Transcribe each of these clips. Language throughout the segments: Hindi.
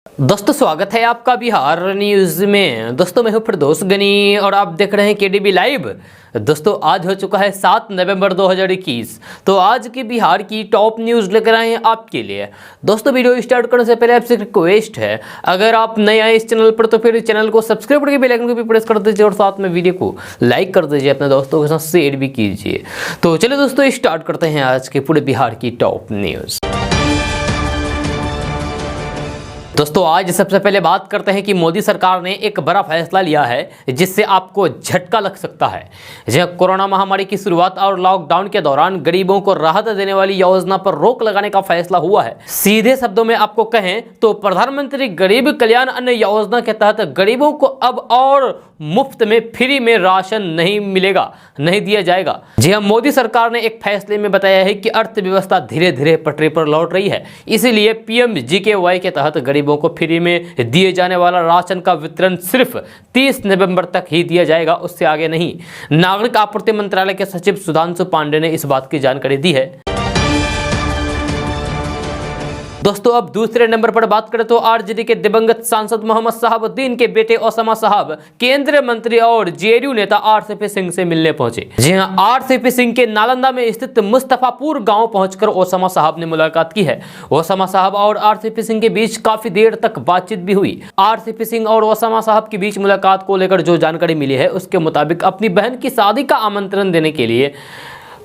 दोस्तों स्वागत है आपका बिहार न्यूज़ में। दोस्तों मैं हूं फिरदौस गनी और आप देख रहे हैं केडीबी लाइव। दोस्तों आज हो चुका है 7 नवंबर 2021। तो आज की बिहार की टॉप न्यूज़ लेकर आए हैं आपके लिए। दोस्तों वीडियो स्टार्ट करने से पहले आपसे रिक्वेस्ट है, अगर आप नए आए इस चैनल पर तो फिर चैनल को सब्सक्राइब करके बेल आइकन को भी प्रेस कर दीजिए और साथ में वीडियो को लाइक कर दीजिए, अपने दोस्तों के साथ शेयर भी कीजिए। तो चलिए दोस्तों स्टार्ट करते हैं आज के पूरे बिहार की टॉप न्यूज़। दोस्तों आज सबसे पहले बात करते हैं कि मोदी सरकार ने एक बड़ा फैसला लिया है जिससे आपको झटका लग सकता है। जहां कोरोना महामारी की शुरुआत और लॉकडाउन के दौरान गरीबों को राहत देने वाली योजना पर रोक लगाने का फैसला हुआ है। सीधे शब्दों में आपको कहें तो प्रधानमंत्री गरीब कल्याण अन्न योजना के तहत गरीबों को अब और मुफ्त में फ्री में राशन नहीं दिया जाएगा। जी हां, मोदी सरकार ने एक फैसले में बताया है कि अर्थव्यवस्था धीरे धीरे पटरी पर लौट रही है, इसीलिए PMGKY के तहत गरीबों को फ्री में दिए जाने वाला राशन का वितरण सिर्फ 30 नवंबर तक ही दिया जाएगा, उससे आगे नहीं। नागरिक आपूर्ति मंत्रालय के सचिव सुधांशु पांडे ने इस बात की जानकारी दी है। दोस्तों अब दूसरे नंबर पर बात करें तो आरजेडी के दिवंगत सांसद मोहम्मद शहाबुद्दीन के बेटे ओसामा साहब केंद्रीय मंत्री और जेडीयू नेता आरसीपी सिंह से मिलने पहुंचे। जी हां, आरसीपी सिंह के नालंदा में स्थित मुस्तफापुर गांव पहुंचकर ओसामा साहब ने मुलाकात की है। ओसामा साहब और आरसीपी सिंह के बीच काफी देर तक बातचीत भी हुई। आरसीपी सिंह और ओसामा साहब के बीच मुलाकात को लेकर जो जानकारी मिली है उसके मुताबिक अपनी बहन की शादी का आमंत्रण देने के लिए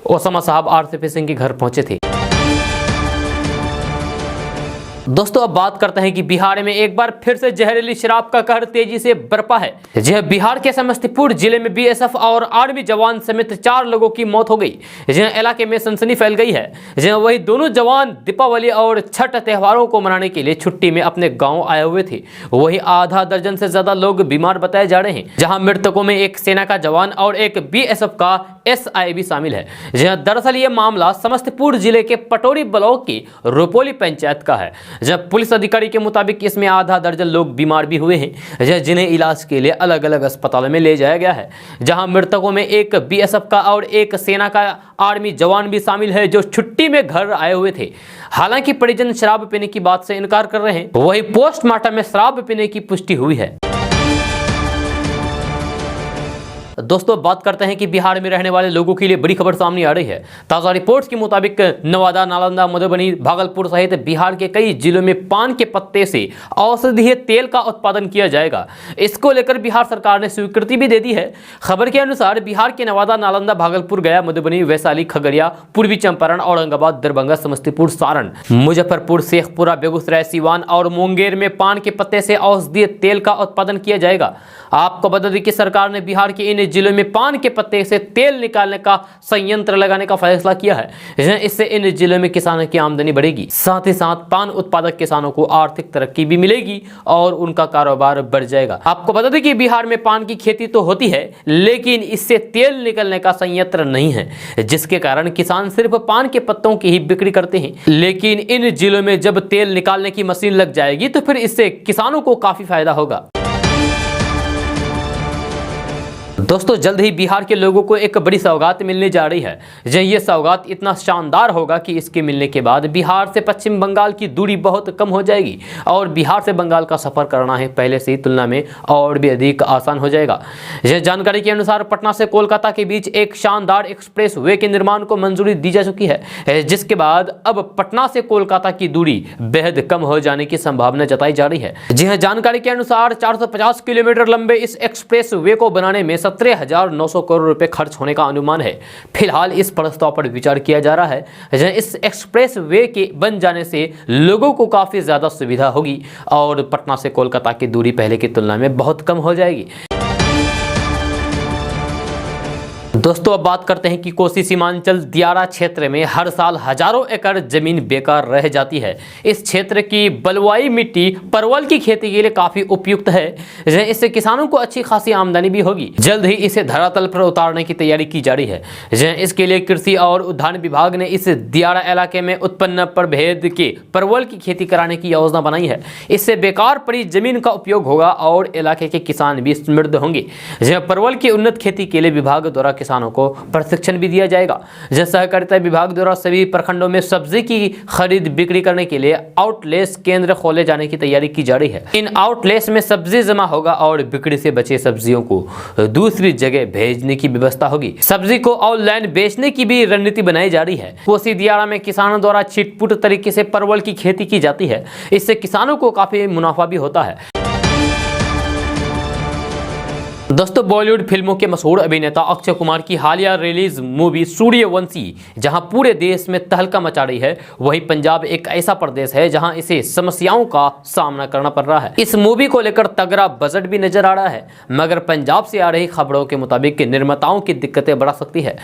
ओसामा साहब आरसीपी सिंह के घर पहुंचे थे। दोस्तों अब बात करते हैं कि बिहार में एक बार फिर से जहरीली शराब का कहर तेजी से बरपा है। जहां बिहार के समस्तीपुर जिले में BSF और आर्मी जवान समेत 4 लोगों की मौत हो गई। जहां इलाके में सनसनी फैल गई है। जहां वही दोनों जवान दीपावली और छठ त्योहारों को मनाने के लिए छुट्टी में अपने गाँव आए हुए थे। वही आधा दर्जन से ज्यादा लोग बीमार बताए जा रहे हैं। जहाँ मृतकों में एक सेना का जवान और एक BSF का SI भी शामिल है। जहाँ दरअसल ये मामला समस्तीपुर जिले के पटोरी ब्लॉक की रुपोली पंचायत का है। जब पुलिस अधिकारी के मुताबिक इसमें आधा दर्जन लोग बीमार भी हुए हैं, जिन्हें इलाज के लिए अलग अलग अस्पतालों में ले जाया गया है। जहां मृतकों में एक BSF का और एक सेना का आर्मी जवान भी शामिल है जो छुट्टी में घर आए हुए थे। हालांकि परिजन शराब पीने की बात से इनकार कर रहे हैं। वही पोस्टमार्टम में शराब पीने की पुष्टि हुई है। दोस्तों बात करते हैं कि बिहार में रहने वाले लोगों के लिए बड़ी खबर सामने आ रही है। ताज़ा रिपोर्ट्स के मुताबिक नवादा, नालंदा, मधुबनी, भागलपुर सहित बिहार के कई जिलों में पान के पत्ते से औषधीय तेल का उत्पादन किया जाएगा। इसको लेकर बिहार सरकार ने स्वीकृति भी दे दी है। खबर के अनुसार बिहार के नवादा, नालंदा, भागलपुर, गया, मधुबनी, वैशाली, खगड़िया, पूर्वी चंपारण, औरंगाबाद, दरभंगा, समस्तीपुर, सारण, मुजफ्फरपुर, शेखपुरा, बेगूसराय, सीवान और मुंगेर में पान के पत्ते से औषधीय तेल का उत्पादन किया जाएगा। आपको बता दें कि सरकार ने बिहार के इन जिलों में पान के पत्ते से तेल निकालने का संयंत्र लगाने का फैसला किया है। इससे इन जिलों में किसानों की आमदनी बढ़ेगी, साथ ही साथ पान उत्पादक किसानों को आर्थिक तरक्की भी मिलेगी और उनका कारोबार बढ़ जाएगा। आपको बता दें कि बिहार में पान की खेती तो होती है, लेकिन इससे तेल निकलने का संयंत्र नहीं है, जिसके कारण किसान सिर्फ पान के पत्तों की ही बिक्री करते हैं। लेकिन इन जिलों में जब तेल निकालने की मशीन लग जाएगी तो फिर इससे किसानों को काफी फायदा होगा। दोस्तों जल्द ही बिहार के लोगों को एक बड़ी सौगात मिलने जा रही है। ये सौगात इतना शानदार होगा कि इसके मिलने के बाद बिहार से पश्चिम बंगाल की दूरी बहुत कम हो जाएगी और बिहार से बंगाल का सफर करना है पहले से तुलना में और भी अधिक आसान हो जाएगा। यह जानकारी के अनुसार पटना से कोलकाता के बीच एक शानदार एक्सप्रेस वे के निर्माण को मंजूरी दी जा चुकी है, जिसके बाद अब पटना से कोलकाता की दूरी बेहद कम हो जाने की संभावना जताई जा रही है। जी हाँ, जानकारी के अनुसार 450 किलोमीटर लंबे इस एक्सप्रेस वे को बनाने में 17,900 करोड़ रुपए खर्च होने का अनुमान है। फिलहाल इस प्रस्ताव पर विचार किया जा रहा है। इस एक्सप्रेस वे के बन जाने से लोगों को काफी ज्यादा सुविधा होगी और पटना से कोलकाता की दूरी पहले की तुलना में बहुत कम हो जाएगी। दोस्तों अब बात करते हैं कि कोसी सीमांचल दियारा क्षेत्र में हर साल हजारों एकड़ जमीन बेकार रह जाती है। इस क्षेत्र की बलुआई मिट्टी परवल की खेती के लिए काफी उपयुक्त है। इससे किसानों को अच्छी खासी आमदनी भी होगी। जल्द ही इसे धरातल पर उतारने की तैयारी की जा रही है। इसके लिए कृषि और उद्यान विभाग ने इस दियारा इलाके में उत्पन्न प्रभेद के परवल की खेती कराने की योजना बनाई है। इससे बेकार पड़ी जमीन का उपयोग होगा और इलाके के किसान भी समृद्ध होंगे। परवल की उन्नत खेती के लिए विभाग द्वारा किसान किसानों को प्रशिक्षण भी दिया जाएगा। सहकारिता विभाग द्वारा सभी प्रखंडों में सब्जी की खरीद बिक्री करने के लिए आउटलेट केंद्र खोले जाने की तैयारी की जा रही है। इन आउटलेट्स में सब्जी जमा होगा और बिक्री से बचे सब्जियों को दूसरी जगह भेजने की व्यवस्था होगी। सब्जी को ऑनलाइन बेचने की भी रणनीति बनाई जा रही है। कोसी दियारा में किसानों द्वारा छिटपुट तरीके से परवल की खेती की जाती है। इससे किसानों को काफी मुनाफा भी होता है। दोस्तों, बॉलीवुड फिल्मों के मशहूर अभिनेता अक्षय कुमार की हालिया रिलीज मूवी सूर्यवंशी जहां पूरे देश में तहलका मचा रही है, वहीं पंजाब एक ऐसा प्रदेश है जहां इसे समस्याओं का सामना करना पड़ रहा है। इस मूवी को लेकर तगड़ा बजट भी नजर आ रहा है, मगर पंजाब से आ रही खबरों के मुताबिक निर्माताओं की दिक्कतें बढ़ा सकती है।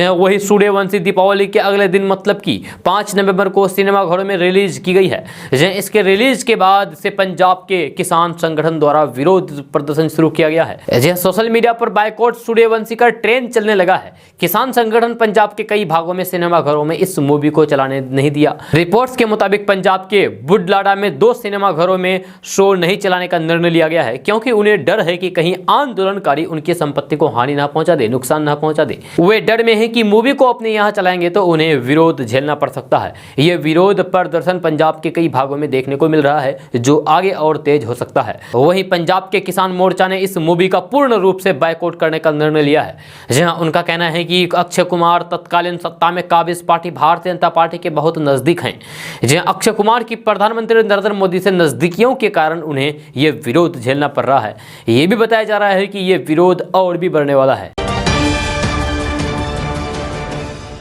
वही सूर्यवंशी दीपावली के अगले दिन मतलब कि 5 नवंबर को सिनेमाघरों में रिलीज की गई है। इसके रिलीज के बाद से पंजाब के किसान संगठन द्वारा विरोध प्रदर्शन शुरू किया गया है। सोशल मीडिया पर बायकॉट सूर्यवंशी का ट्रेंड चलने लगा है। किसान संगठन पंजाब के कई भागों में सिनेमाघरों में इस मूवी को चलाने नहीं दिया। रिपोर्ट्स के मुताबिक पंजाब के बुढलाडा में 2 सिनेमाघरों में शो नहीं चलाने का निर्णय लिया गया है, क्योंकि उन्हें डर है कि कहीं आंदोलनकारी उनकी संपत्ति को हानि ना पहुंचा दे, नुकसान ना पहुंचा दे। वे डर में है कि मूवी को अपने यहाँ चलाएंगे तो उन्हें विरोध झेलना पड़ सकता है। यह विरोध प्रदर्शन पंजाब के कई भागों में देखने को मिल रहा है, जो आगे और तेज हो सकता है। वहीं पंजाब के किसान मोर्चा ने इस मूवी का पूर्ण रूप से बायकॉट करने का निर्णय लिया है। जहां उनका कहना है कि अक्षय कुमार तत्कालीन सत्ता में काबिज पार्टी भारतीय जनता पार्टी के बहुत नजदीक हैं। जहां अक्षय कुमार की प्रधानमंत्री नरेंद्र मोदी से नजदीकियों के कारण उन्हें यह विरोध झेलना पड़ रहा है। यह भी बताया जा रहा है कि यह विरोध और भी बढ़ने वाला है।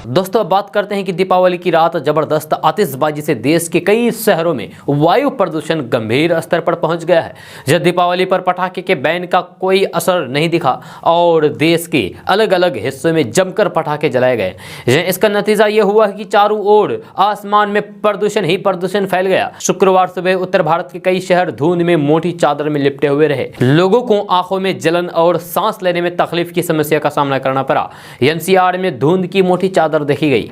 दोस्तों, अब बात करते हैं कि दीपावली की रात जबरदस्त आतिशबाजी से देश के कई शहरों में वायु प्रदूषण गंभीर स्तर पर पहुंच गया है। जब दीपावली पर पटाखे के बैन का कोई असर नहीं दिखा और देश के अलग अलग हिस्सों में जमकर पटाखे जलाए गए। इसका नतीजा यह हुआ कि चारों ओर आसमान में प्रदूषण ही प्रदूषण फैल गया। शुक्रवार सुबह उत्तर भारत के कई शहर धुंध में मोटी चादर में लिपटे हुए रहे। लोगों को आंखों में जलन और सांस लेने में तकलीफ की समस्या का सामना करना पड़ा। एनसीआर में धुंध की मोटी चादर देखी गई।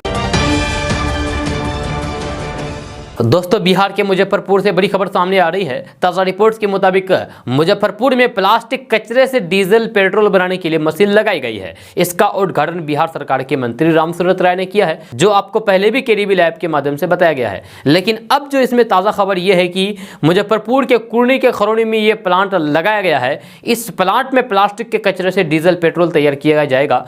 दोस्तों, बिहार के मुजफ्फरपुर से बड़ी खबर सामने आ रही है। ताज़ा रिपोर्ट्स के मुताबिक मुजफ्फरपुर में प्लास्टिक कचरे से डीजल पेट्रोल बनाने के लिए मशीन लगाई गई है। इसका उद्घाटन बिहार सरकार के मंत्री रामसूरत राय ने किया है, जो आपको पहले भी केडीबी लैब के माध्यम से बताया गया है। लेकिन अब जो इसमें ताज़ा खबर यह है कि मुजफ्फरपुर के कुर्नी के खरौनी में यह प्लांट लगाया गया है। इस प्लांट में प्लास्टिक के कचरे से डीजल पेट्रोल तैयार किया जाएगा।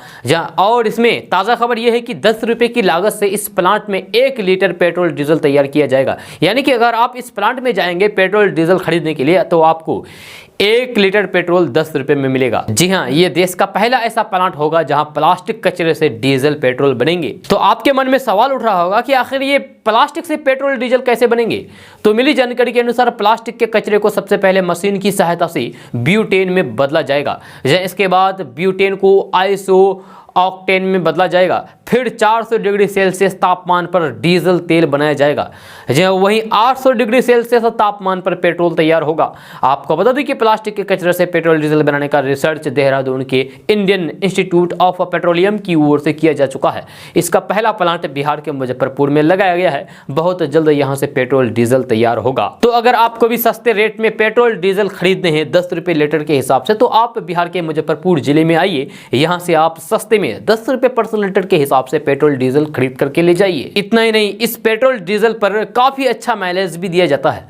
और इसमें ताज़ा खबर यह है कि 10 रुपये की लागत से इस प्लांट में 1 लीटर पेट्रोल डीजल तैयार किया जाएगा। यानी कि अगर आप इस प्लांट में जाएंगे पेट्रोल डीजल खरीदने के लिए, तो आपको 1 लीटर पेट्रोल 10 रुपए में मिलेगा। जी हाँ, ये देश का पहला ऐसा प्लांट होगा जहां प्लास्टिक कचरे से डीजल पेट्रोल बनेंगे। तो आपके मन में सवाल उठ रहा होगा कि आखिर ये प्लास्टिक से पेट्रोल डीजल कैसे बनेंगे। तो मिली जानकारी के अनुसार प्लास्टिक के कचरे को सबसे पहले मशीन की सहायता से ब्यूटेन में बदला जाएगा। इसके बाद ब्यूटेन को आइसो ऑक्टेन में बदला जाएगा। फिर 400 डिग्री सेल्सियस तापमान पर डीजल तेल बनाया जाएगा। वहीं 800 डिग्री सेल्सियस तापमान पर पेट्रोल तैयार होगा। आपको बता दें कि प्लास्टिक के कचरे से पेट्रोल डीजल बनाने का रिसर्च देहरादून के इंडियन इंस्टीट्यूट ऑफ पेट्रोलियम की ओर से किया जा चुका है। इसका पहला प्लांट बिहार के मुजफ्फरपुर में लगाया गया है। बहुत जल्द यहां से पेट्रोल डीजल तैयार होगा। तो अगर आपको भी सस्ते रेट में पेट्रोल डीजल खरीदने हैं 10 रुपये लीटर के हिसाब से, तो आप बिहार के मुजफ्फरपुर जिले में आइए। यहाँ से आप सस्ते में 10 रुपये प्रति लीटर के हिसाब से पेट्रोल डीजल खरीद करके ले जाइए। इतना ही नहीं, इस पेट्रोल डीजल पर काफी अच्छा माइलेज भी दिया जाता है।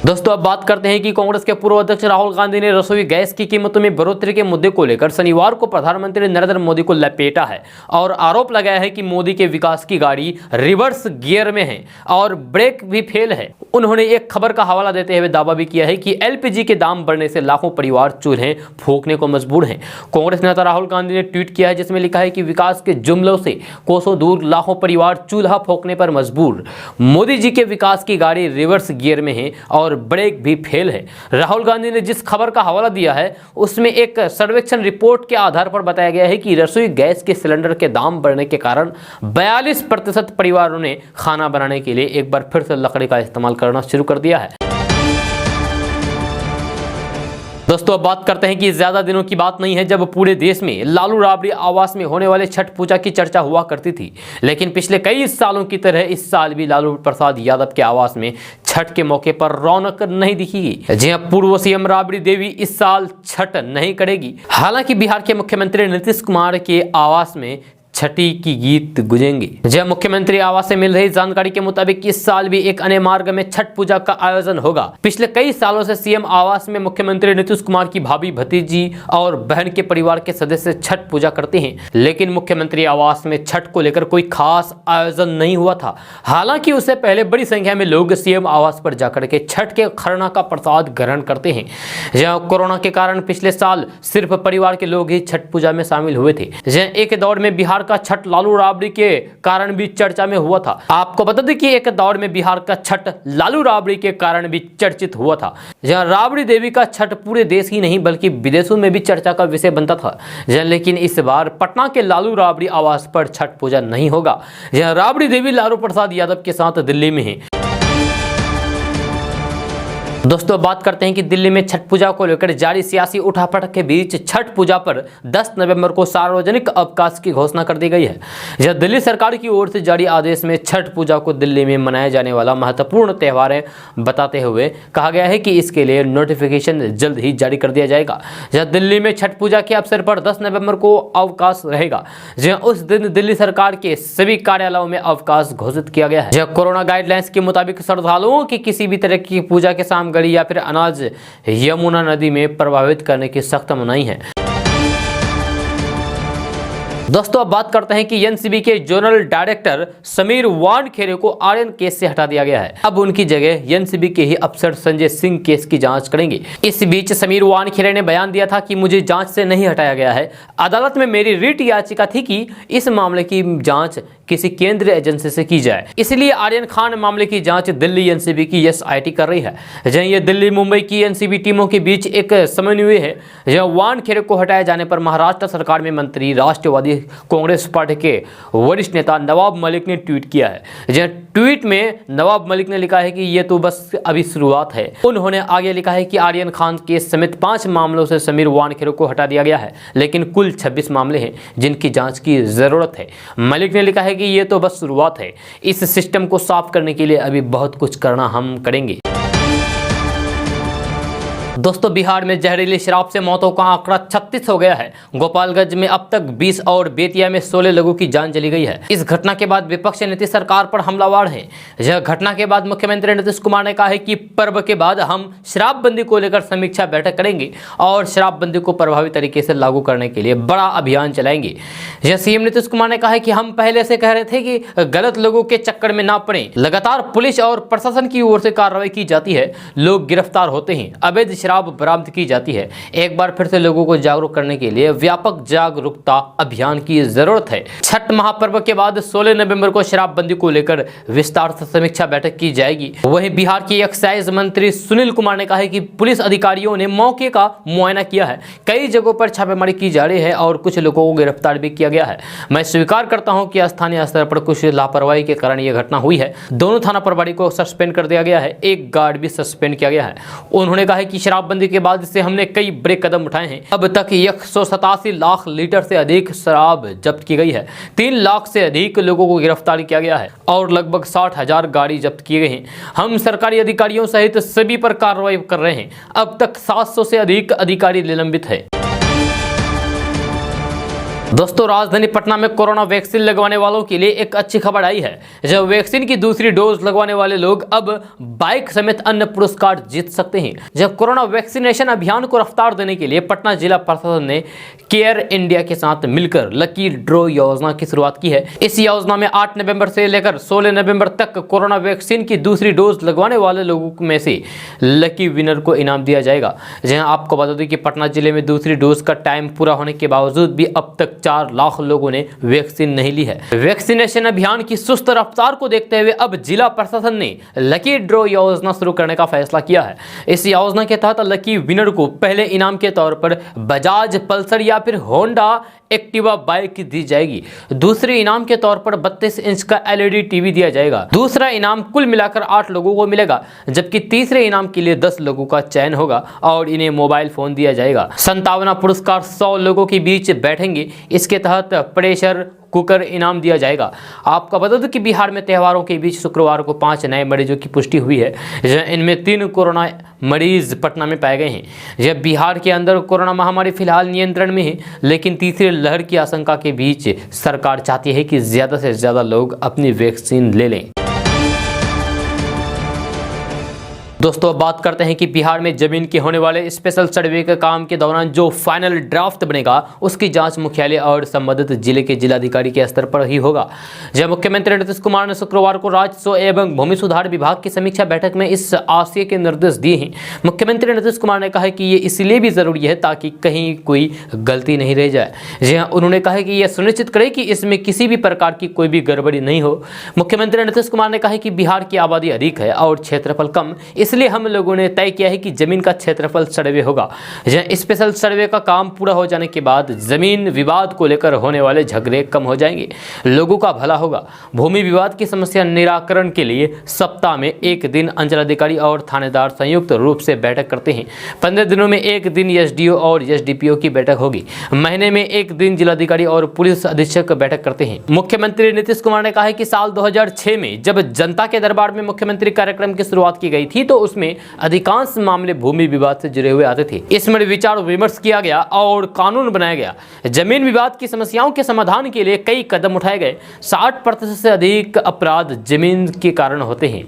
दोस्तों, अब बात करते हैं कि कांग्रेस के पूर्व अध्यक्ष राहुल गांधी ने रसोई गैस की कीमतों में बढ़ोतरी के मुद्दे को लेकर शनिवार को प्रधानमंत्री नरेंद्र मोदी को लपेटा है और आरोप लगाया है कि मोदी के विकास की गाड़ी रिवर्स गियर में है और ब्रेक भी फेल है। उन्होंने एक खबर का हवाला देते हुए दावा भी किया है कि एलपीजी के दाम बढ़ने से लाखों परिवार चूल्हे फूंकने को मजबूर हैं। कांग्रेस नेता राहुल गांधी ने ट्वीट किया है, जिसमें लिखा है कि विकास के जुमलों से कोसों दूर लाखों परिवार चूल्हा फूंकने पर मजबूर। मोदी जी के विकास की गाड़ी रिवर्स गियर में है और ब्रेक भी फेल है। राहुल गांधी ने जिस खबर का हवाला दिया है उसमें एक सर्वेक्षण रिपोर्ट के आधार पर बताया गया है कि रसोई गैस के सिलेंडर के दाम बढ़ने के कारण 42% परिवारों ने खाना बनाने के लिए एक बार फिर से लकड़ी का इस्तेमाल करना शुरू कर दिया है। दोस्तों अब बात करते हैं कि ज्यादा दिनों की बात नहीं है जब पूरे देश में लालू राबड़ी आवास में होने वाले छठ पूजा की चर्चा हुआ करती थी, लेकिन पिछले कई सालों की तरह इस साल भी लालू प्रसाद यादव के आवास में छठ के मौके पर रौनक नहीं दिखेगी। जी हां, पूर्व सीएम राबड़ी देवी इस साल छठ नहीं करेगी। हालांकि बिहार के मुख्यमंत्री नीतीश कुमार के आवास में छठी की गीत गुजेंगे। जब मुख्यमंत्री आवास से मिल रही जानकारी के मुताबिक इस साल भी एक अन्य मार्ग में छठ पूजा का आयोजन होगा। पिछले कई सालों से सीएम आवास में मुख्यमंत्री नीतीश कुमार की भाभी, भतीजी और बहन के परिवार के सदस्य छठ पूजा करते हैं, लेकिन मुख्यमंत्री आवास में छठ को लेकर कोई खास आयोजन नहीं हुआ था। हालांकि उससे पहले बड़ी संख्या में लोग सीएम आवास पर जाकर के छठ के खरना का प्रसाद ग्रहण करते हैं। जहां कोरोना के कारण पिछले साल सिर्फ परिवार के लोग ही छठ पूजा में शामिल हुए थे। जहां एक दौर में बिहार का छठ लालू राबड़ी के कारण भी चर्चा में हुआ था। आपको बता दें कि एक दौर में बिहार का छठ लालू राबड़ी के कारण भी चर्चित हुआ था। जहां राबड़ी देवी का छठ पूरे देश ही नहीं बल्कि विदेशों में भी चर्चा का विषय बनता था। लेकिन इस बार पटना के लालू राबड़ी आवास पर छठ पूजा नहीं होगा। जहां राबड़ी देवी लालू प्रसाद यादव के साथ दिल्ली में है। दोस्तों बात करते हैं कि दिल्ली में छठ पूजा को लेकर जारी सियासी उठापटक के बीच छठ पूजा पर 10 नवंबर को सार्वजनिक अवकाश की घोषणा कर दी गई है। यह दिल्ली सरकार की ओर से जारी आदेश में छठ पूजा को दिल्ली में मनाया जाने वाला महत्वपूर्ण त्यौहार है बताते हुए कहा गया है कि इसके लिए नोटिफिकेशन जल्द ही जारी कर दिया जाएगा। यह दिल्ली में छठ पूजा के अवसर पर 10 नवंबर को अवकाश रहेगा। जहाँ उस दिन दिल्ली सरकार के सभी कार्यालयों में अवकाश घोषित किया गया है। कोरोना गाइडलाइंस के मुताबिक श्रद्धालुओं की किसी भी तरह की पूजा के सामग्री या फिर अनाज यमुना नदी में प्रभावित करने की सख्त मनाही है। दोस्तों अब बात करते हैं कि एनसीबी के जोनल डायरेक्टर समीर वानखेड़े को आर्यन केस से हटा दिया गया है। अब उनकी जगह एनसीबी के ही अफसर संजय सिंह केस की जांच करेंगे। इस बीच समीर वानखेड़े ने बयान दिया था कि मुझे जांच से नहीं हटाया गया है। अदालत में मेरी रिट याचिका थी कि इस मामले की जांच किसी केंद्रीय एजेंसी से की जाए, इसलिए आर्यन खान मामले की जांच दिल्ली एनसीबी की एसआईटी कर रही है। जहां ये दिल्ली मुंबई की एनसीबी टीमों के बीच एक समन्वय है। जहां वानखेड़े को हटाए जाने पर महाराष्ट्र सरकार में मंत्री राष्ट्रवादी कांग्रेस पार्टी के वरिष्ठ नेता नवाब मलिक ने ट्वीट किया है। जहां ट्वीट में नवाब मलिक ने लिखा है कि ये तो बस अभी शुरुआत है। उन्होंने आगे लिखा है कि आर्यन खान केस समेत 5 मामलों से समीर वानखेड़े को हटा दिया गया है, लेकिन कुल 26 मामले हैं जिनकी जांच की जरूरत है। मलिक ने लिखा है कि ये तो बस शुरुआत है। इस सिस्टम को साफ करने के लिए अभी बहुत कुछ करना हम करेंगे। दोस्तों बिहार में जहरीली शराब से मौतों का आंकड़ा 36 हो गया है। गोपालगंज में अब तक 20 और बेतिया में 16 लोगों की जान चली गई है। इस घटना के बाद विपक्ष नीतीश सरकार पर हमलावर है। यह घटना के बाद मुख्यमंत्री नीतीश कुमार ने कहा है कि पर्व के बाद हम शराबबंदी को लेकर समीक्षा बैठक करेंगे और शराबबंदी को प्रभावी तरीके से लागू करने के लिए बड़ा अभियान चलाएंगे। यह सीएम नीतीश कुमार ने कहा है कि हम पहले से कह रहे थे कि गलत लोगों के चक्कर में ना पड़े। लगातार पुलिस और प्रशासन की ओर से कार्रवाई की जाती है, लोग गिरफ्तार होते हैं, अवैध शराब बरामद की जाती है। एक बार फिर से लोगों को जागरूक करने के लिए व्यापक जागरूकता अभियान की जरूरत है। छठ महापर्व के बाद 16 नवंबर को शराबबंदी को लेकर विस्तार से समीक्षा बैठक की जाएगी। वहीं बिहार के एक्साइज मंत्री सुनील कुमार ने कहा है कि पुलिस अधिकारियों ने मौके का मुआयना किया है, कई जगहों पर छापेमारी की जा रही है और कुछ लोगों को गिरफ्तार भी किया गया है। मैं स्वीकार करता हूं कि स्थानीय स्तर पर कुछ लापरवाही के कारण यह घटना हुई है। दोनों थाना प्रभारी को सस्पेंड कर दिया गया है, एक गार्ड भी सस्पेंड किया गया है। उन्होंने कहा है कि शराबबंदी के बाद से हमने कई बड़े कदम उठाए हैं। अब तक 187 लाख लीटर से अधिक शराब जब्त की गई है, 3 लाख से अधिक लोगों को गिरफ्तार किया गया है और लगभग 60,000 गाड़ी जब्त किए गए हैं। हम सरकारी अधिकारियों सहित सभी पर कार्रवाई कर रहे हैं। अब तक 700 से अधिक अधिकारी निलंबित है। दोस्तों राजधानी पटना में कोरोना वैक्सीन लगवाने वालों के लिए एक अच्छी खबर आई है। जब वैक्सीन की दूसरी डोज लगवाने वाले लोग अब बाइक समेत अन्य पुरस्कार जीत सकते हैं। जब कोरोना वैक्सीनेशन अभियान को रफ्तार देने के लिए पटना जिला प्रशासन ने केयर इंडिया के साथ मिलकर लकी ड्रॉ योजना की शुरुआत की है। इस योजना में 8 नवंबर से लेकर 16 नवंबर तक कोरोना वैक्सीन की दूसरी डोज लगवाने वाले लोगों में से लकी विनर को इनाम दिया जाएगा। जहां आपको बता दें कि पटना जिले में दूसरी डोज का टाइम पूरा होने के बावजूद भी अब तक 4 लाख लोगों ने वैक्सीन नहीं ली है। वैक्सीनेशन अभियान की सुस्त रफ्तार को देखते हुए अब जिला प्रशासन ने लकी ड्रॉ योजना शुरू करने का फैसला किया है। इस योजना के तहत लकी विनर को पहले इनाम के तौर पर बजाज पल्सर या फिर होंडा एक्टिवा बाइक दी जाएगी। दूसरे इनाम के तौर पर 32 इंच का LED टीवी दिया जाएगा। दूसरा इनाम कुल मिलाकर 8 लोगों को मिलेगा, जबकि तीसरे इनाम के लिए 10 लोगों का चयन होगा और इन्हें मोबाइल फोन दिया जाएगा। 57 पुरस्कार 100 लोगों के बीच बैठेंगे। इसके तहत प्रेशर कुकर इनाम दिया जाएगा। आपका बता दें कि बिहार में त्योहारों के बीच शुक्रवार को 5 नए मरीजों की पुष्टि हुई है। इनमें 3 कोरोना मरीज पटना में पाए गए हैं। यह बिहार के अंदर कोरोना महामारी फिलहाल नियंत्रण में है, लेकिन तीसरी लहर की आशंका के बीच सरकार चाहती है कि ज़्यादा से ज़्यादा लोग अपनी वैक्सीन ले लें। दोस्तों अब बात करते हैं कि बिहार में जमीन के होने वाले स्पेशल सर्वे के काम के दौरान जो फाइनल ड्राफ्ट बनेगा उसकी जांच मुख्यालय और संबंधित जिले के जिलाधिकारी के स्तर पर ही होगा। जब मुख्यमंत्री नीतीश कुमार ने शुक्रवार को राजस्व एवं भूमि सुधार विभाग की समीक्षा बैठक में इस आशय के निर्देश दिए हैं। मुख्यमंत्री नीतीश कुमार ने कहा कि ये इसलिए भी जरूरी है ताकि कहीं कोई गलती नहीं रह जाए। जी हाँ, उन्होंने कहा कि यह सुनिश्चित करे कि इसमें किसी भी प्रकार की कोई भी गड़बड़ी नहीं हो। मुख्यमंत्री नीतीश कुमार ने कहा कि बिहार की आबादी अधिक है और क्षेत्रफल कम, इसलिए हम लोगों ने तय किया है कि जमीन का क्षेत्रफल सर्वे होगा। स्पेशल सर्वे का काम पूरा हो जाने के बाद जमीन विवाद को लेकर होने वाले झगड़े कम हो जाएंगे, लोगों का भला होगा। भूमि विवाद की समस्या निराकरण के लिए सप्ताह में 1 दिन अंचलाधिकारी और थानेदार संयुक्त रूप से बैठक करते हैं। 15 दिनों में 1 दिन SDO और SDPO की बैठक होगी। महीने में 1 दिन जिलाधिकारी और पुलिस अधीक्षक बैठक करते हैं। मुख्यमंत्री नीतीश कुमार ने कहा है कि साल 2006 में जब जनता के दरबार में मुख्यमंत्री कार्यक्रम की शुरुआत की गई थी तो उसमें अधिकांश मामले भूमि विवाद से जुड़े हुए आते थे। इसमें विचार विमर्श किया गया और कानून बनाया गया। जमीन विवाद की समस्याओं के समाधान के लिए कई कदम उठाए गए। 60% से अधिक अपराध जमीन के कारण होते हैं।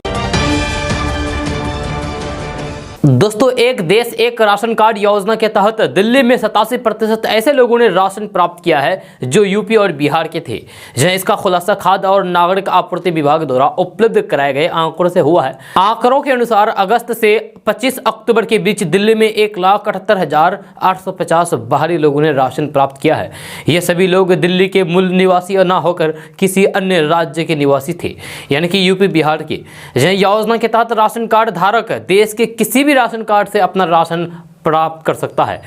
दोस्तों एक देश एक राशन कार्ड योजना के तहत दिल्ली में 87% ऐसे लोगों ने राशन प्राप्त किया है जो यूपी और बिहार के थे। जहां इसका खुलासा खाद्य और नागरिक आपूर्ति विभाग द्वारा उपलब्ध कराए गए आंकड़ों से हुआ है। आंकड़ों के अनुसार अगस्त से 25 अक्टूबर के बीच दिल्ली में 1,78,850 बाहरी लोगों ने राशन प्राप्त किया है। ये सभी लोग दिल्ली के मूल निवासी न होकर किसी अन्य राज्य के निवासी थे, यानी कि यूपी बिहार के। योजना के तहत राशन कार्ड धारक देश के किसी भी राशन कार्ड से अपना राशन प्राप्त कर सकता है।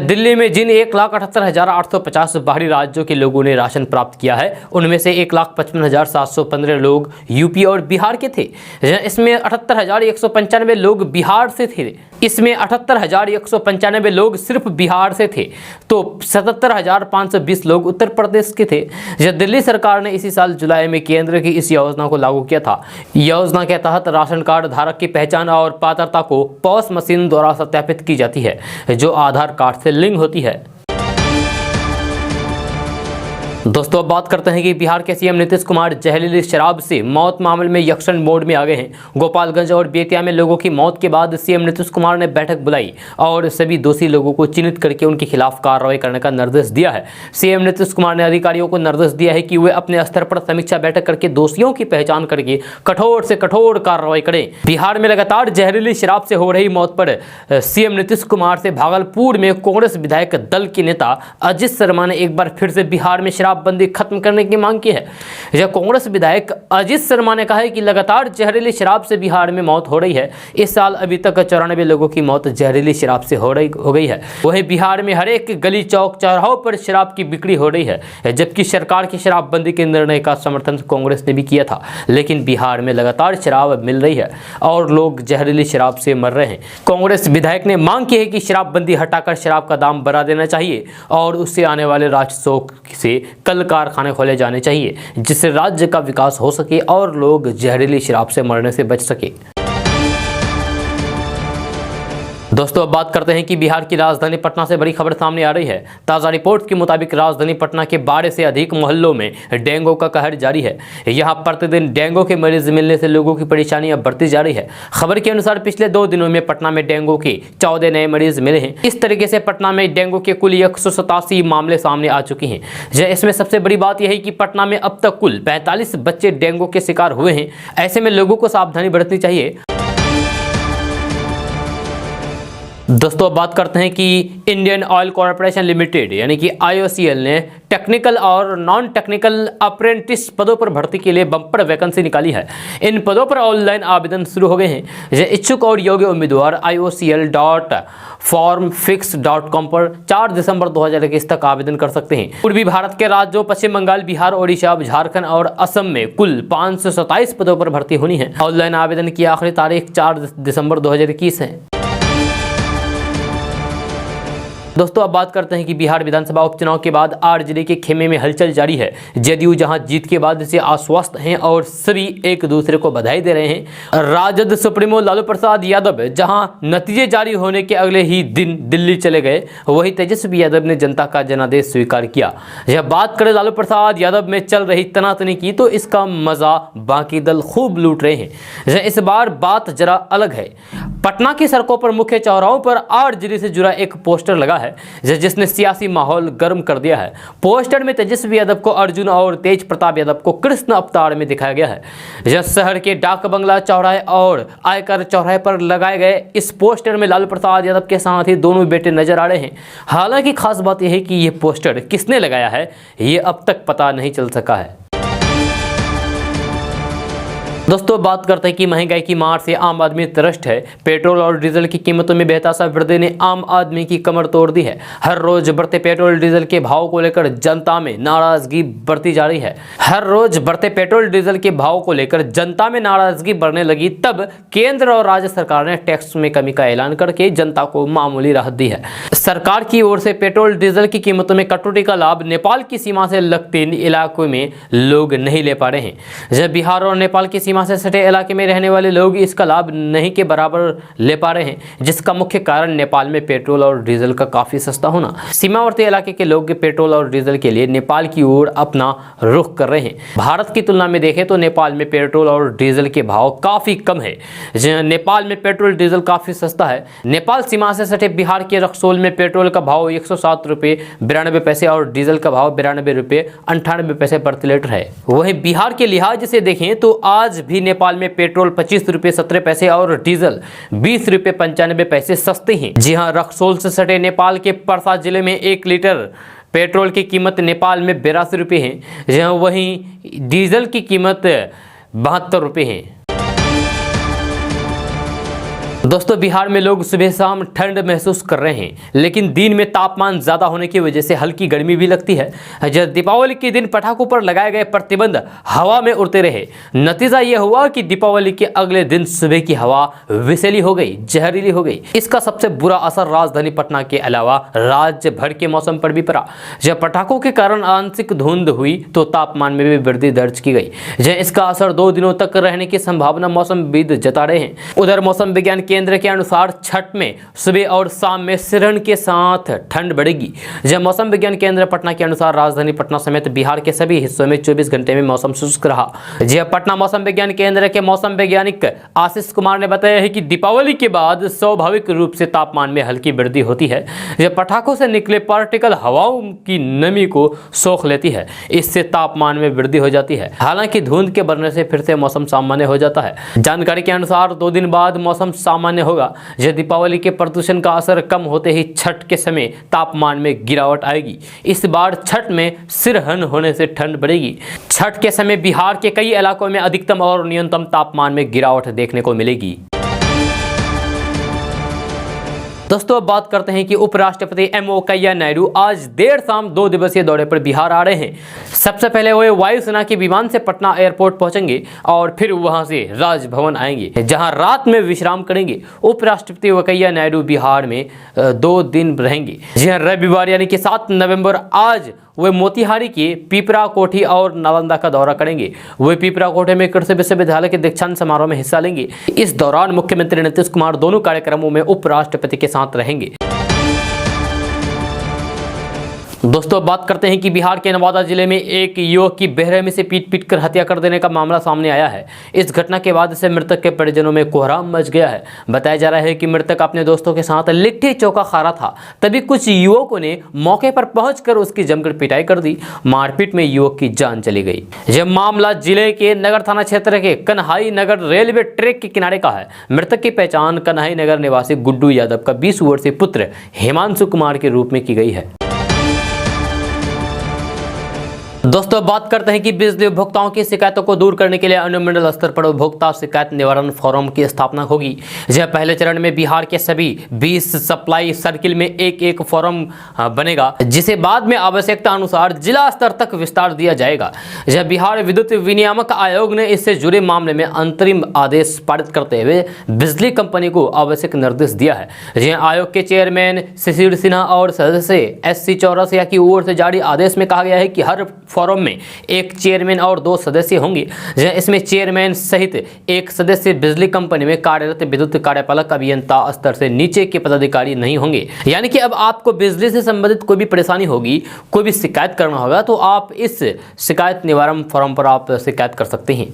दिल्ली में जिन 1,78,850 बाहरी राज्यों के लोगों ने राशन प्राप्त किया है उनमें से 1,55,715 लोग यूपी और बिहार के थे। इसमें 78,195 लोग बिहार से थे। इसमें 78,195 लोग सिर्फ बिहार से थे, तो 77,520 लोग उत्तर प्रदेश के थे। दिल्ली सरकार ने इसी साल जुलाई में केंद्र की इस योजना को लागू किया था। योजना के तहत राशन कार्ड धारक की पहचान और पात्रता को पॉस मशीन द्वारा सत्यापित की जाती है, जो आधार कार्ड से लिंक होती है। दोस्तों अब बात करते हैं कि बिहार के सीएम नीतीश कुमार जहरीली शराब से मौत मामले में एक्शन मोड में आ गए हैं। गोपालगंज और बेतिया में लोगों की मौत के बाद सीएम नीतीश कुमार ने बैठक बुलाई और सभी दोषी लोगों को चिन्हित करके उनके खिलाफ कार्रवाई करने का निर्देश दिया है। सीएम नीतीश कुमार ने अधिकारियों को निर्देश दिया है कि वे अपने स्तर पर समीक्षा बैठक करके दोषियों की पहचान करके कठोर से कठोर कार्रवाई करें। बिहार में लगातार जहरीली शराब से हो रही मौत पर सीएम नीतीश कुमार से भागलपुर में कांग्रेस विधायक दल के नेता अजित शर्मा ने एक बार फिर से बिहार में शराबबंदी खत्म करने की मांग की है। कांग्रेस विधायक अजित शर्मा ने कहा है कि लगातार जहरीली शराब से बिहार में मौत हो रही है। इस साल अभी तक 94 लोगों की मौत जहरीली शराब से हो गई है। वहीं बिहार में हर एक गली चौक चौराहों पर शराब की बिक्री हो रही है, जबकि सरकार की शराबबंदी के निर्णय का समर्थन कांग्रेस ने भी किया था, लेकिन बिहार में लगातार शराब मिल रही है और लोग जहरीली शराब से मर रहे हैं। कांग्रेस विधायक ने मांग की है कि शराबबंदी हटाकर शराब का दाम बढ़ा देना चाहिए और उससे आने वाले राजस्व से कल कारखाने खोले जाने चाहिए, जिससे राज्य का विकास हो सके और लोग जहरीली शराब से मरने से बच सके। दोस्तों अब बात करते हैं कि बिहार की राजधानी पटना से बड़ी खबर सामने आ रही है। ताज़ा रिपोर्ट के मुताबिक राजधानी पटना के 12 से अधिक मोहल्लों में डेंगू का कहर जारी है। यहां प्रतिदिन डेंगू के मरीज मिलने से लोगों की परेशानियां बढ़ती जा रही है। खबर के अनुसार पिछले 2 दिनों में पटना में डेंगू के 14 नए मरीज मिले हैं। इस तरीके से पटना में डेंगू के कुल 187 मामले सामने आ चुके हैं। इसमें सबसे बड़ी बात यह है कि पटना में अब तक कुल 45 बच्चे डेंगू के शिकार हुए हैं। ऐसे में लोगों को सावधानी बरतनी चाहिए। दोस्तों अब बात करते हैं कि इंडियन ऑयल कॉरपोरेशन लिमिटेड यानी कि IOCL ने टेक्निकल और नॉन टेक्निकल अप्रेंटिस पदों पर भर्ती के लिए बम्पर वैकेंसी निकाली है। इन पदों पर ऑनलाइन आवेदन शुरू हो गए हैं। इच्छुक और योग्य उम्मीदवार iocl.formfix.com पर 4 दिसंबर 2021 तक आवेदन कर सकते हैं। पूर्वी भारत के राज्यों पश्चिम बंगाल, बिहार, ओडिशा, झारखंड और असम में कुल 527 पदों पर भर्ती होनी है। ऑनलाइन आवेदन की आखिरी तारीख 4 दिसंबर 2021 है। दोस्तों अब बात करते हैं कि बिहार विधानसभा उपचुनाव के बाद आरजेडी के खेमे में हलचल जारी है। जदयू जहां जीत के बाद से आश्वस्त हैं और सभी एक दूसरे को बधाई दे रहे हैं। राजद सुप्रीमो लालू प्रसाद यादव जहां नतीजे जारी होने के अगले ही दिन दिल्ली चले गए, वहीं तेजस्वी यादव ने जनता का जनादेश स्वीकार किया। यह बात करें लालू प्रसाद यादव में चल रही तनातनी की तो इसका मजा बाकी दल खूब लूट रहे हैं। इस बार बात जरा अलग है। पटना की सड़कों पर मुख्य चौराहों पर आरजेडी से जुड़ा एक पोस्टर लगा है जिसने सियासी माहौल गर्म कर दिया है। पोस्टर में तेजस्वी यादव को अर्जुन और तेज प्रताप यादव को कृष्ण अवतार में दिखाया गया है। यह शहर के डाक बंगला चौराहे और आयकर चौराहे पर लगाए गए इस पोस्टर में लालू प्रसाद यादव के साथ ही दोनों बेटे नजर आ रहे हैं। हालांकि खास बात यह है कि यह पोस्टर किसने लगाया है ये अब तक पता नहीं चल सका है। दोस्तों बात करते हैं कि महंगाई की मार से आम आदमी त्रस्त है। पेट्रोल और डीजल की कीमतों में बेतहाशा वृद्धि ने आम आदमी की कमर तोड़ दी है। हर रोज बढ़ते पेट्रोल डीजल के भाव को लेकर जनता में नाराजगी बढ़ती जा रही है। हर रोज बढ़ते पेट्रोल डीजल के भाव को लेकर जनता में नाराजगी बढ़ने लगी, तब केंद्र और राज्य सरकार ने टैक्स में कमी का ऐलान करके जनता को मामूली राहत दी है। सरकार की ओर से पेट्रोल डीजल की कीमतों में कटौती का लाभ नेपाल की सीमा से लगते इलाकों में लोग नहीं ले पा रहे हैं। जब बिहार और नेपाल की सीमा से सटे इलाके में रहने वाले लोग इसका लाभ नहीं के बराबर ले पा रहे हैं, जिसका मुख्य कारण नेपाल में पेट्रोल और डीजल का काफी सस्ता होना। सीमावर्ती इलाके के लोग पेट्रोल और डीजल के लिए नेपाल की ओर अपना रुख कर रहे हैं। भारत की तुलना में देखें तो नेपाल में पेट्रोल और डीजल के भाव काफी कम है। नेपाल में पेट्रोल डीजल काफी सस्ता है। नेपाल सीमा से सटे बिहार के रक्सौल में पेट्रोल का भाव 107 रुपये 92 पैसे और डीजल का भाव 92 रुपये 98 पैसे प्रति लीटर है। वहीं बिहार के लिहाज से देखें तो आज भी नेपाल में पेट्रोल 25 रुपये 17 पैसे और डीजल 20 रुपये 95 पैसे सस्ते हैं। जी हां, रक्सौल से सटे नेपाल के परसा जिले में 1 लीटर पेट्रोल की कीमत नेपाल में 82 रुपये है, जहां वहीं डीजल की कीमत 72 रुपये है। दोस्तों बिहार में लोग सुबह शाम ठंड महसूस कर रहे हैं, लेकिन दिन में तापमान ज़्यादा होने की वजह से हल्की गर्मी भी लगती है। जब दीपावली के दिन पटाखों पर लगाए गए प्रतिबंध हवा में उड़ते रहे, नतीजा यह हुआ कि दीपावली के अगले दिन सुबह की हवा विषैली हो गई, जहरीली हो गई। इसका सबसे बुरा असर राजधानी पटना के अलावा राज्य भर के मौसम पर भी पड़ा। जब पटाखों के कारण आंशिक धुंध हुई तो तापमान में भी वृद्धि दर्ज की गई। जब इसका असर 2 दिनों तक रहने की संभावना मौसमविद जता रहे हैं। उधर मौसम विज्ञान केंद्र के अनुसार छठ में सुबह और शाम में सिरहन के साथ ठंड बढ़ेगी। जब मौसम विज्ञान केंद्र पटना के अनुसार राजधानी पटना समेत बिहार के सभी हिस्सों में 24 घंटे में मौसम शुष्क रहा। जब पटना मौसम विज्ञान केंद्र के मौसम वैज्ञानिक आशीष कुमार ने बताया है कि दीपावली के बाद स्वाभाविक रूप से तापमान में हल्की वृद्धि होती है। जब पटाखों से निकले पार्टिकल हवाओं की नमी को सोख लेती है, इससे तापमान में वृद्धि हो जाती है। हालांकि धुंध के बढ़ने से फिर से मौसम सामान्य हो जाता है। जानकारी के अनुसार 2 दिन बाद मौसम सामान्य होगा। जब दीपावली के प्रदूषण का असर कम होते ही छठ के समय तापमान में गिरावट आएगी। इस बार छठ में सिरहन होने से ठंड बढ़ेगी। छठ के समय बिहार के कई इलाकों में अधिकतम और न्यूनतम तापमान में गिरावट देखने को मिलेगी। दोस्तों अब बात करते हैं कि उपराष्ट्रपति एम वेंकैया नायडू आज देर शाम 2 दिवसीय दौरे पर बिहार आ रहे हैं। सबसे पहले वे वायुसेना के विमान से पटना एयरपोर्ट पहुंचेंगे और फिर वहां से राजभवन आएंगे, जहां रात में विश्राम करेंगे। उपराष्ट्रपति वेंकैया नायडू बिहार में 2 दिन रहेंगे। जहां रविवार यानी कि 7 नवंबर आज वे मोतिहारी के पीपरा कोठी और नालंदा का दौरा करेंगे। वे पीपरा कोठी में कृषि विश्वविद्यालय के दीक्षांत समारोह में हिस्सा लेंगे। इस दौरान मुख्यमंत्री नीतीश कुमार दोनों कार्यक्रमों में उपराष्ट्रपति के साथ रहेंगे। दोस्तों बात करते हैं कि बिहार के नवादा जिले में एक युवक की बेरहमी से पीट कर हत्या कर देने का मामला सामने आया है। इस घटना के बाद से मृतक के परिजनों में कोहराम मच गया है। बताया जा रहा है कि मृतक अपने दोस्तों के साथ लिट्टी चोखा खा रहा था, तभी कुछ युवकों ने मौके पर पहुंचकर उसकी जमकर पिटाई कर दी। मारपीट में युवक की जान चली गई। यह मामला जिले के नगर थाना क्षेत्र के कन्हाई नगर रेलवे ट्रैक के किनारे का है। मृतक की पहचान कन्हाई नगर निवासी गुड्डू यादव का 20 वर्षीय पुत्र हिमांशु कुमार के रूप में की गई है। दोस्तों बात करते हैं कि बिजली उपभोक्ताओं की शिकायतों को दूर करने के लिए अनुमंडल स्तर पर उपभोक्ता शिकायत निवारण फोरम की स्थापना होगी। यह पहले चरण में बिहार के सभी 20 सप्लाई सर्किल में एक फोरम बनेगा, जिसे बाद में आवश्यकता अनुसार जिला स्तर तक विस्तार दिया जाएगा। यह बिहार विद्युत विनियामक आयोग ने इससे जुड़े मामले में अंतरिम आदेश पारित करते हुए बिजली कंपनी को आवश्यक निर्देश दिया है। यह आयोग के चेयरमैन शिशिर सिन्हा और सदस्य SC चौरसिया की ओर से जारी आदेश में कहा गया है कि हर फोरम में एक चेयरमैन और 2 सदस्य होंगे। इसमें चेयरमैन सहित एक सदस्य बिजली कंपनी में कार्यरत विद्युत कार्यपालक अभियंता स्तर से नीचे के पदाधिकारी नहीं होंगे। यानी कि अब आपको बिजली से संबंधित कोई भी परेशानी होगी, कोई भी शिकायत करना होगा, तो आप इस शिकायत निवारण फोरम पर आप शिकायत कर सकते हैं।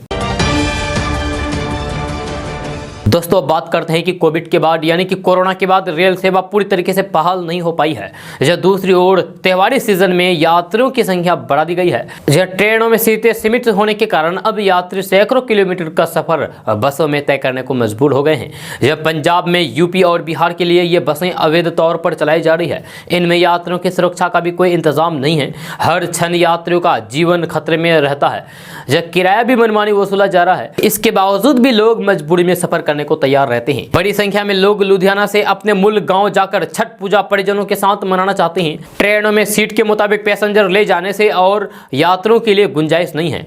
दोस्तों बात करते हैं कि कोविड के बाद यानी कि कोरोना के बाद रेल सेवा पूरी तरीके से बहाल नहीं हो पाई है। यह दूसरी ओर त्योहारी सीजन में यात्रियों की संख्या बढ़ा दी गई है। यह ट्रेनों में सीटें सीमित होने के कारण अब यात्री सैकड़ों किलोमीटर का सफर बसों में तय करने को मजबूर हो गए हैं। यह पंजाब में, यूपी और बिहार के लिए ये बसें अवैध तौर पर चलाई जा रही है। इनमें यात्रियों की सुरक्षा का भी कोई इंतजाम नहीं है। हर क्षण यात्रियों का जीवन खतरे में रहता है। यह किराया भी मनमानी वसूला जा रहा है। इसके बावजूद भी लोग मजबूरी में सफर करने को तैयार रहते हैं। बड़ी संख्या में लोग लुधियाना से अपने मूल गांव जाकर छठ पूजा परिजनों के साथ मनाना चाहते हैं। ट्रेनों में सीट के मुताबिक पैसेंजर ले जाने से और यात्रियों के लिए गुंजाइश नहीं है।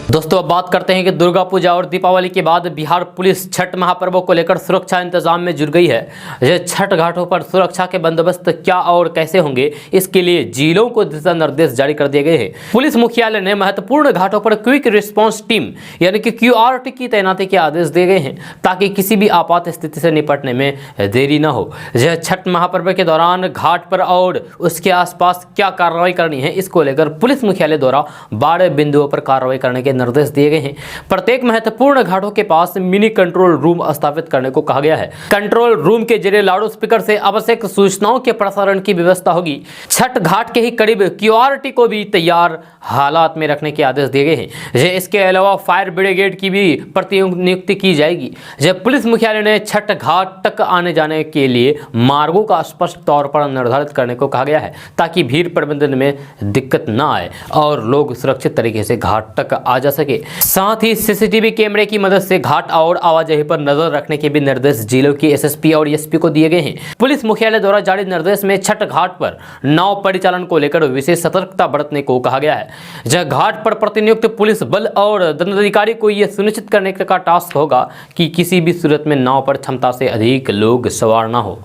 दोस्तों अब बात करते हैं कि दुर्गा पूजा और दीपावली के बाद बिहार पुलिस छठ महापर्व को लेकर सुरक्षा इंतजाम में जुट गई है। यह छठ घाटों पर सुरक्षा के बंदोबस्त क्या और कैसे होंगे, इसके लिए जिलों को दिशा निर्देश जारी कर दिए गए हैं। पुलिस मुख्यालय ने महत्वपूर्ण घाटों पर क्विक रिस्पांस टीम यानी कि QRT की तैनाती के आदेश दिए गए हैं, ताकि किसी भी आपात स्थिति से निपटने में देरी न हो। यह छठ महापर्व के दौरान घाट पर और उसके आसपास क्या कार्रवाई करनी है, इसको लेकर पुलिस मुख्यालय द्वारा 12 बिंदुओं पर कार्रवाई करने के निर्देश दिए गए हैं। प्रत्येक महत्वपूर्ण घाटों के पास मिनी कंट्रोल रूम स्थापित करने को कहा गया है। कंट्रोल रूम के जरिए लाउड स्पीकर से आवश्यक सूचनाओं के प्रसारण की व्यवस्था होगी। छठ घाट के ही करीब QRT को भी तैयार हालात में रखने के आदेश दिए गए हैं। इसके अलावा फायर ब्रिगेड की भी प्रतिनियुक्ति की जाएगी। जब पुलिस मुख्यालय ने छठ घाट तक आने जाने के लिए मार्गों का स्पष्ट तौर पर निर्धारित करने को कहा गया है, ताकि भीड़ प्रबंधन में दिक्कत न आए और लोग सुरक्षित तरीके से घाट तक आ जा सके। साथ ही CCTV कैमरे की मदद से घाट और आवाजाही पर नजर रखने के भी निर्देश जिलों की SSP और SP को दिए गए हैं। पुलिस मुख्यालय द्वारा जारी निर्देश में छठ घाट पर नाव परिचालन को लेकर विशेष सतर्कता बरतने को कहा गया है। जब घाट पर प्रतिनियुक्त पुलिस बल और दंडाधिकारी को यह सुनिश्चित करने का टास्क होगा कि किसी भी सूरत में नाव पर क्षमता से अधिक लोग सवार न हो।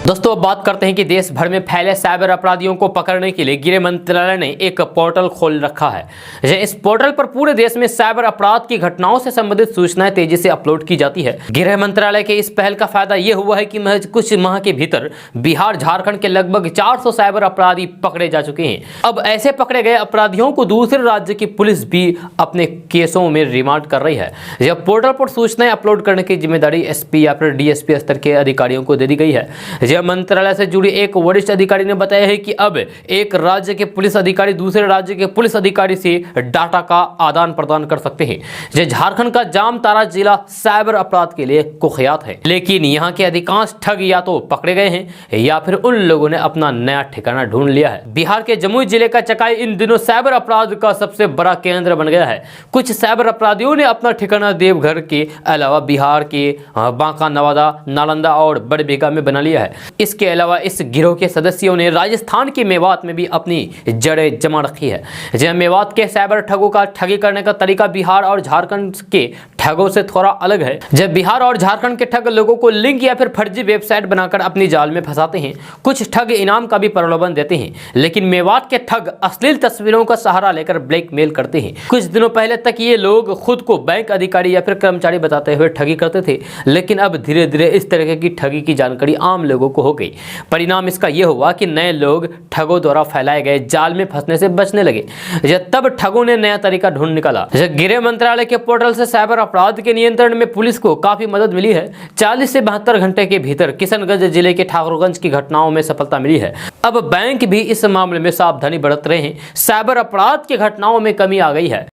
दोस्तों अब बात करते हैं कि देश भर में फैले साइबर अपराधियों को पकड़ने के लिए गृह मंत्रालय ने एक पोर्टल खोल रखा है। इस पोर्टल पर पूरे देश में साइबर अपराध की घटनाओं से संबंधित सूचनाएं तेजी से अपलोड की जाती है। गृह मंत्रालय के इस पहल का फायदा यह हुआ है कि महज कुछ माह के भीतर बिहार झारखंड के लगभग 400 साइबर अपराधी पकड़े जा चुके हैं। अब ऐसे पकड़े गए अपराधियों को दूसरे राज्य की पुलिस भी अपने केसों में रिमांड कर रही है। यह पोर्टल पर सूचनाएं अपलोड करने की जिम्मेदारी SP या फिर DSP स्तर के अधिकारियों को दे दी गई है। मंत्रालय से जुड़ी एक वरिष्ठ अधिकारी ने बताया है कि अब एक राज्य के पुलिस अधिकारी दूसरे राज्य के पुलिस अधिकारी से डाटा का आदान प्रदान कर सकते हैं। झारखंड का जामताड़ा जिला साइबर अपराध के लिए कुख्यात है, लेकिन यहाँ के अधिकांश ठग या तो पकड़े गए हैं या फिर उन लोगों ने अपना नया ठिकाना ढूंढ लिया है। बिहार के जमुई जिले का चकाई इन दिनों साइबर अपराध का सबसे बड़ा केंद्र बन गया है। कुछ साइबर अपराधियों ने अपना ठिकाना देवघर के अलावा बिहार के बांका, नवादा, नालंदा और बड़बीघा में बना लिया है। इसके अलावा इस गिरोह के सदस्यों ने राजस्थान के मेवात में भी अपनी जड़ें जमा रखी है। मेवात के साइबर ठगों का ठगी करने का तरीका बिहार और झारखंड के ठगों से थोड़ा अलग है। जब बिहार और झारखंड के ठग लोगों को लिंक या फिर फर्जी वेबसाइट बनाकर अपनी जाल में फंसाते हैं, कुछ ठग इनाम का भी प्रलोभन देते हैं, लेकिन मेवात के ठग अश्लील तस्वीरों का सहारा लेकर ब्लैकमेल करते हैं। कुछ दिनों पहले तक ये लोग खुद को बैंक अधिकारी या फिर कर्मचारी बताते हुए ठगी करते थे, लेकिन अब धीरे धीरे इस तरह की ठगी की जानकारी आम लोगों को हो गई। परिणाम इसका यह हुआ कि नए लोग ठगों द्वारा फैलाए गए जाल में फंसने से बचने लगे। तब ठगों ने नया तरीका ढूंढ निकाला। गृह मंत्रालय के पोर्टल से साइबर अपराध के नियंत्रण में पुलिस को काफी मदद मिली है। 40 से 72 घंटे के भीतर किशनगंज जिले के ठाकुरगंज की घटनाओं में सफलता मिली है। अब बैंक भी इस मामले में सावधानी बरत रहे हैं। साइबर अपराध की घटनाओं में कमी आ गई है।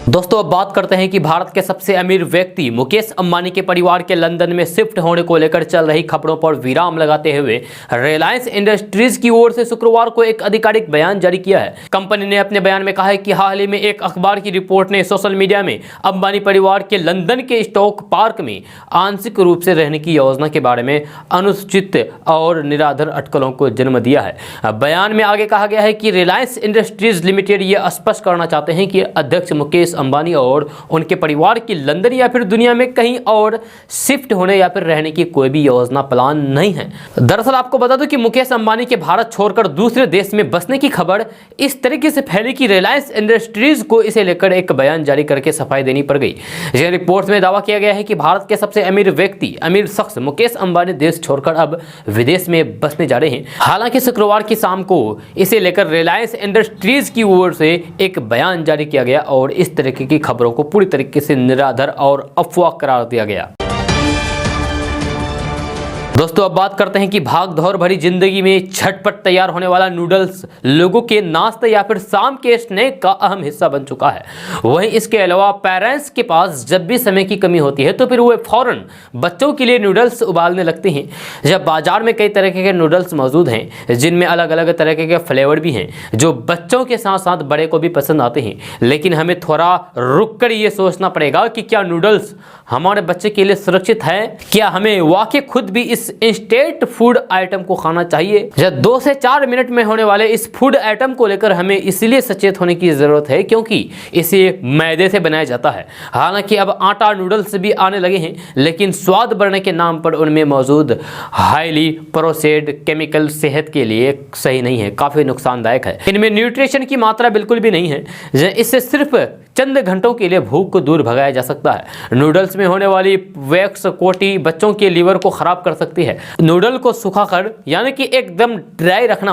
दोस्तों, अब बात करते हैं कि भारत के सबसे अमीर व्यक्ति मुकेश अंबानी के परिवार के लंदन में शिफ्ट होने को लेकर चल रही खबरों पर विराम लगाते हुए रिलायंस इंडस्ट्रीज की ओर से शुक्रवार को एक आधिकारिक बयान जारी किया है। कंपनी ने अपने बयान में कहा है कि हाल ही में एक अखबार की रिपोर्ट ने सोशल मीडिया में अंबानी परिवार के लंदन के स्टॉक पार्क में आंशिक रूप से रहने की योजना के बारे में अनुचित और निराधार अटकलों को जन्म दिया है। बयान में आगे कहा गया है कि रिलायंस इंडस्ट्रीज लिमिटेड ये स्पष्ट करना चाहते हैं कि अध्यक्ष मुकेश अंबानी और उनके परिवार की लंदन या फिर दुनिया में कहीं और शिफ्ट होने या फिर रहने की कोई भी योजना प्लान नहीं है। दरअसल आपको बता दूं कि मुकेश अंबानी के भारत छोड़कर दूसरे देश में बसने की खबर इस तरीके से फैली कि रिलायंस इंडस्ट्रीज को इसे लेकर एक बयान जारी करके सफाई देनी पड़ गई। यह रिपोर्ट में दावा किया गया है कि भारत के सबसे अमीर शख्स मुकेश अंबानी देश छोड़कर अब विदेश में बसने जा रहे हैं। हालांकि शुक्रवार की शाम को इसे लेकर रिलायंस इंडस्ट्रीज की ओर से एक बयान जारी किया गया और इस तरह की खबरों को पूरी तरीके से निराधार और अफवाह करार दिया गया। दोस्तों, अब बात करते हैं कि भाग दौड़ भरी जिंदगी में झटपट तैयार होने वाला नूडल्स लोगों के नाश्ते या फिर शाम के स्नैक का अहम हिस्सा बन चुका है। वहीं इसके अलावा पेरेंट्स के पास जब भी समय की कमी होती है तो फिर वो फौरन बच्चों के लिए नूडल्स उबालने लगते हैं। जब बाजार में कई तरह के नूडल्स मौजूद हैं जिनमें अलग अलग तरह के फ्लेवर भी हैं जो बच्चों के साथ साथ बड़े को भी पसंद आते हैं, लेकिन हमें थोड़ा रुक कर ये सोचना पड़ेगा कि क्या नूडल्स हमारे बच्चे के लिए सुरक्षित है, क्या हमें वाकई खुद भी इस इंस्टेंट फूड आइटम को खाना चाहिए। 2 से 4 मिनट में होने वाले इस फूड आइटम को लेकर हमें इसलिए सचेत होने की जरूरत है क्योंकि इसे मैदे से बनाया जाता है। हालांकि अब आटा नूडल्स भी आने लगे हैं, लेकिन स्वाद बढ़ने के नाम पर उनमें मौजूद हाईली प्रोसेस्ड केमिकल सेहत के लिए सही नहीं है, काफी नुकसानदायक है। इनमें न्यूट्रिशन की मात्रा बिल्कुल भी नहीं है। इससे सिर्फ चंद घंटों के लिए भूख को दूर भगाया जा सकता है। नूडल्स में होने वाली वैक्स कोटी बच्चों के लीवर को खराब कर सकती है। नूडल को सुखाकर यानी कि एकदम ड्राई रखना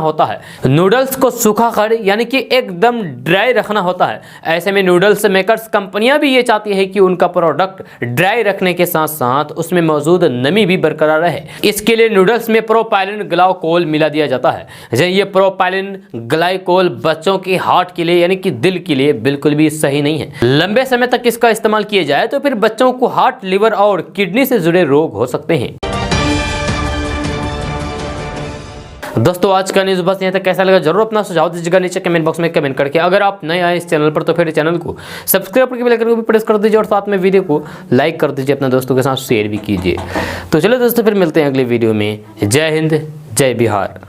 होता है। ऐसे में नूडल्स मेकर्स कंपनियां भी ये चाहती है कि उनका प्रोडक्ट ड्राई रखने के साथ साथ उसमें मौजूद नमी भी बरकरार रहे। इसके लिए नूडल्स में प्रोपाइलिन ग्लाइकोल मिला दिया जाता है। ये प्रोपाइलिन ग्लाइकोल बच्चों के हार्ट के लिए यानी कि दिल के लिए बिल्कुल भी सही नहीं है। लंबे समय तक इसका इस्तेमाल किया जाए तो फिर बच्चों को हार्ट, लिवर और किडनी से जुड़े रोग हो सकते हैं। दोस्तों, आज का न्यूज़ बस यहाँ तक। कैसा लगा जरूर अपना सुझाव दीजिएगा नीचे कमेंट बॉक्स में कमेंट करके। अगर आप नए आए इस चैनल पर तो फिर चैनल को सब्सक्राइब करके बेल आइकन को भी प्रेस कर दीजिए और साथ में वीडियो को लाइक कर दीजिए, अपने दोस्तों के साथ शेयर भी कीजिए। तो चलो दोस्तों, फिर मिलते हैं अगले वीडियो में। जय हिंद, जय बिहार।